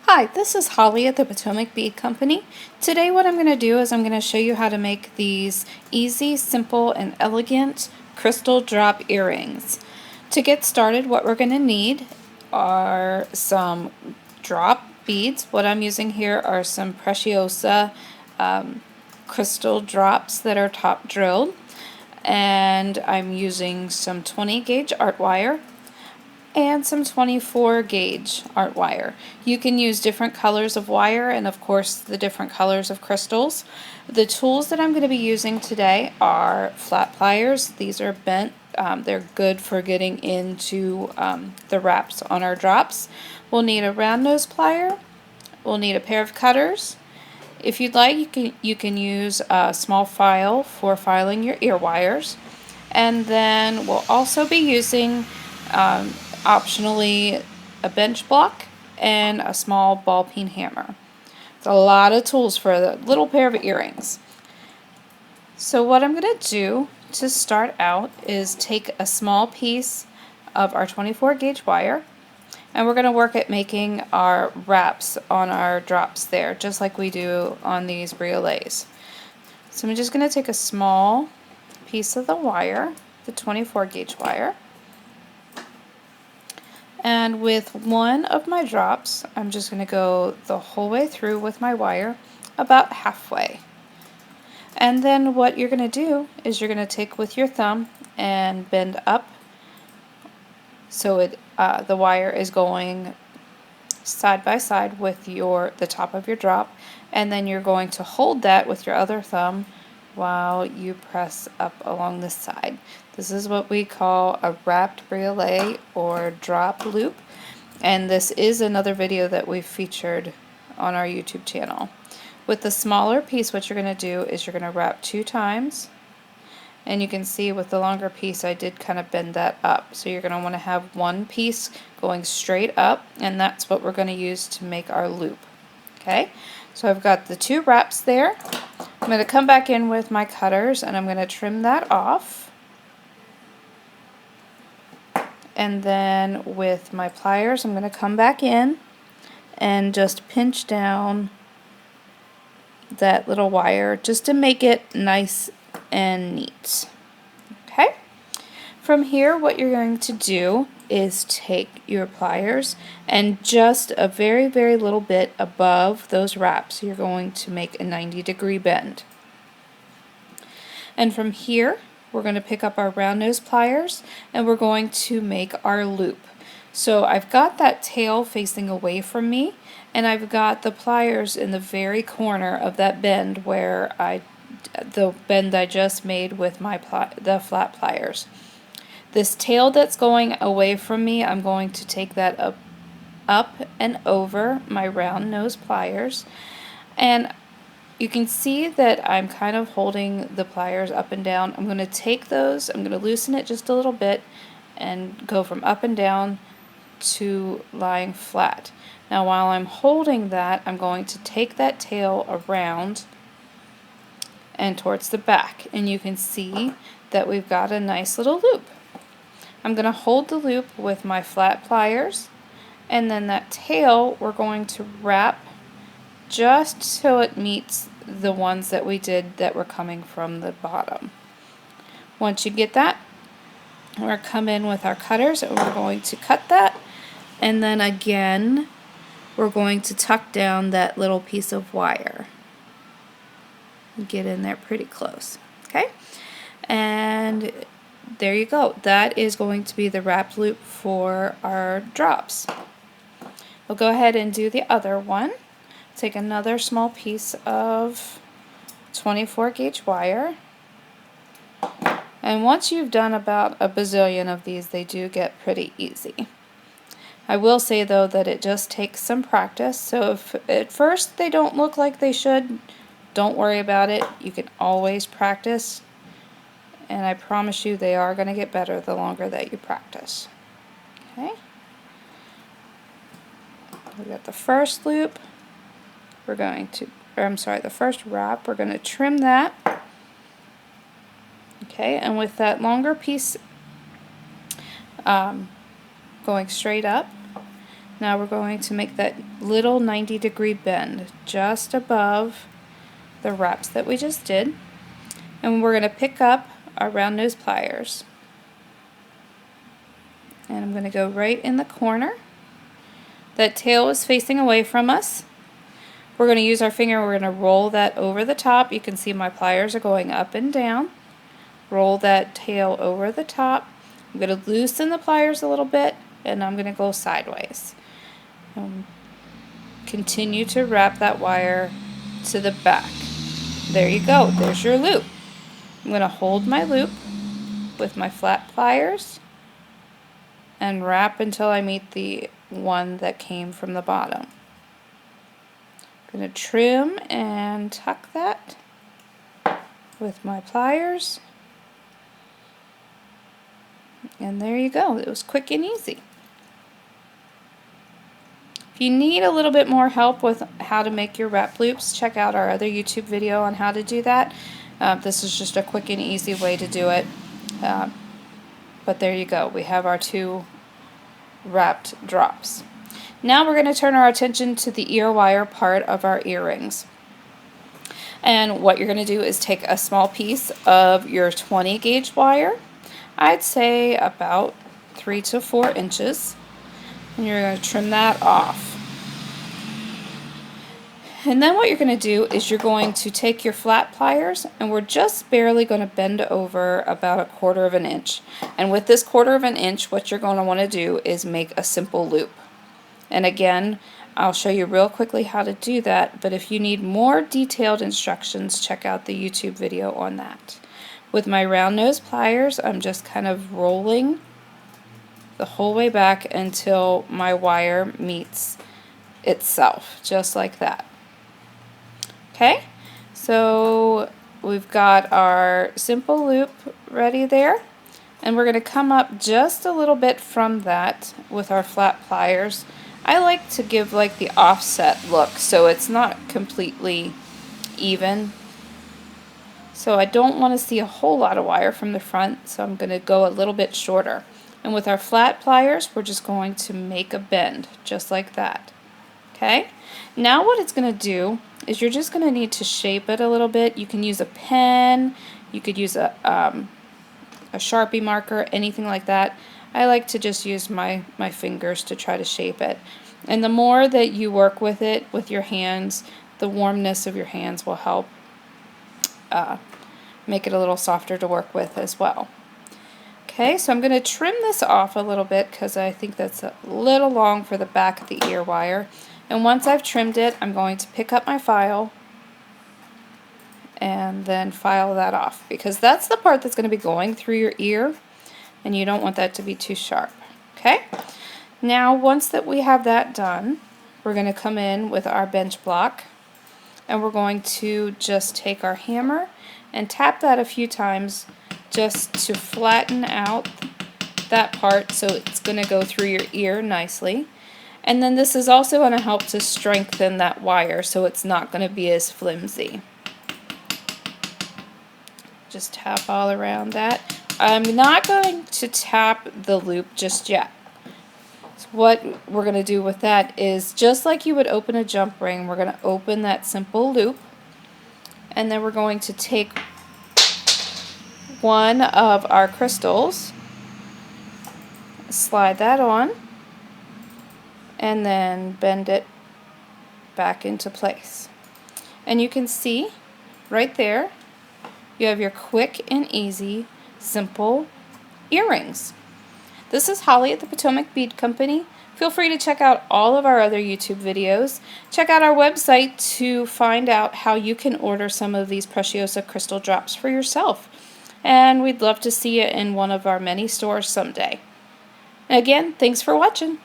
Hi, this is Holly at the Potomac Bead Company. Today what I'm going to do is I'm going to show you how to make these easy, simple, and elegant crystal drop earrings. To get started, what we're going to need are some drop beads. What I'm using here are some Preciosa crystal drops that are top drilled, and I'm using some 20 gauge art wire and some 24 gauge art wire. You can use different colors of wire and of course the different colors of crystals. The tools that I'm going to be using today are flat pliers. These are bent. They're good for getting into the wraps on our drops. We'll need a round nose plier. We'll need a pair of cutters. If you'd like, you can use a small file for filing your ear wires. And then we'll also be using optionally a bench block and a small ball peen hammer. It's a lot of tools for a little pair of earrings. So what I'm going to do to start out is take a small piece of our 24 gauge wire, and we're going to work at making our wraps on our drops there, just like we do on these briolets. So I'm just going to take a small piece of the wire, the 24 gauge wire, and with one of my drops, I'm just going to go the whole way through with my wire, about halfway. And then what you're going to do is you're going to take with your thumb and bend up so the wire is going side by side with the top of your drop, and then you're going to hold that with your other thumb while you press up along the side. This is what we call a wrapped briolet or drop loop, and this is another video that we've featured on our YouTube channel. With the smaller piece, what you're going to do is you're going to wrap 2 times, and you can see with the longer piece I did kind of bend that up. So you're going to want to have one piece going straight up, and that's what we're going to use to make our loop. Okay, so I've got the 2 wraps there. I'm going to come back in with my cutters and I'm going to trim that off. And then with my pliers I'm going to come back in and just pinch down that little wire just to make it nice and neat. Okay? From here what you're going to do is take your pliers and just a very, very little bit above those wraps you're going to make a 90-degree bend. And from here we're going to pick up our round nose pliers and we're going to make our loop. So I've got that tail facing away from me, and I've got the pliers in the very corner of that bend where the bend I just made with the flat pliers. This tail that's going away from me, I'm going to take that up and over my round nose pliers, and you can see that I'm kind of holding the pliers up and down. I'm going to take those, I'm going to loosen it just a little bit and go from up and down to lying flat. Now while I'm holding that, I'm going to take that tail around and towards the back, and you can see that we've got a nice little loop. I'm going to hold the loop with my flat pliers, and then that tail we're going to wrap just so it meets the ones that we did that were coming from the bottom. Once you get that, we're going to come in with our cutters and we're going to cut that, and then again we're going to tuck down that little piece of wire. Get in there pretty close. Okay? And there you go. That is going to be the wrap loop for our drops. We'll go ahead and do the other one. Take another small piece of 24 gauge wire, and once you've done about a bazillion of these, they do get pretty easy. I will say though that it just takes some practice, so if at first they don't look like they should, don't worry about it. You can always practice, and I promise you they are going to get better the longer that you practice. Okay, we got the first loop. We're going to, the first wrap, we're going to trim that. Okay, and with that longer piece going straight up, Now we're going to make that little 90-degree bend just above the wraps that we just did. And we're going to pick up our round nose pliers. And I'm going to go right in the corner. That tail is facing away from us. We're going to use our finger, we're going to roll that over the top. You can see my pliers are going up and down. Roll that tail over the top. I'm going to loosen the pliers a little bit, and I'm going to go sideways. Continue to wrap that wire to the back. There you go, there's your loop. I'm going to hold my loop with my flat pliers and wrap until I meet the one that came from the bottom. I'm going to trim and tuck that with my pliers. And there you go. It was quick and easy. If you need a little bit more help with how to make your wrap loops, check out our other YouTube video on how to do that. This is just a quick and easy way to do it. But there you go. We have our 2 wrapped drops. Now we're going to turn our attention to the ear wire part of our earrings. And what you're going to do is take a small piece of your 20 gauge wire. I'd say about 3 to 4 inches, and you're going to trim that off. And then what you're going to do is you're going to take your flat pliers, and we're just barely going to bend over about 1/4 of an inch. And with this 1/4 of an inch, what you're going to want to do is make a simple loop. And again, I'll show you real quickly how to do that, but if you need more detailed instructions, check out the YouTube video on that. With my round nose pliers, I'm just kind of rolling the whole way back until my wire meets itself, just like that. Okay, so we've got our simple loop ready there, and we're going to come up just a little bit from that with our flat pliers. I like to give like the offset look so it's not completely even. So I don't want to see a whole lot of wire from the front, so I'm going to go a little bit shorter. And with our flat pliers, we're just going to make a bend, just like that. Okay? Now what it's going to do is you're just going to need to shape it a little bit. You can use a pen, you could use a Sharpie marker, anything like that. I like to just use my fingers to try to shape it. And the more that you work with it with your hands, the warmness of your hands will help make it a little softer to work with as well. Okay, so I'm going to trim this off a little bit because I think that's a little long for the back of the ear wire. And once I've trimmed it, I'm going to pick up my file and then file that off, because that's the part that's going to be going through your ear, and you don't want that to be too sharp. Okay, now once that we have that done, we're going to come in with our bench block, and we're going to just take our hammer and tap that a few times just to flatten out that part so it's going to go through your ear nicely. And then this is also going to help to strengthen that wire so it's not going to be as flimsy. Just tap all around that. I'm not going to tap the loop just yet. So what we're going to do with that is, just like you would open a jump ring, we're going to open that simple loop, and then we're going to take one of our crystals, slide that on, and then bend it back into place. And you can see right there, you have your quick and easy, simple earrings. This is Holly at the Potomac Bead Company. Feel free to check out all of our other YouTube videos. Check out our website to find out how you can order some of these Preciosa crystal drops for yourself. And we'd love to see you in one of our many stores someday. Again, thanks for watching.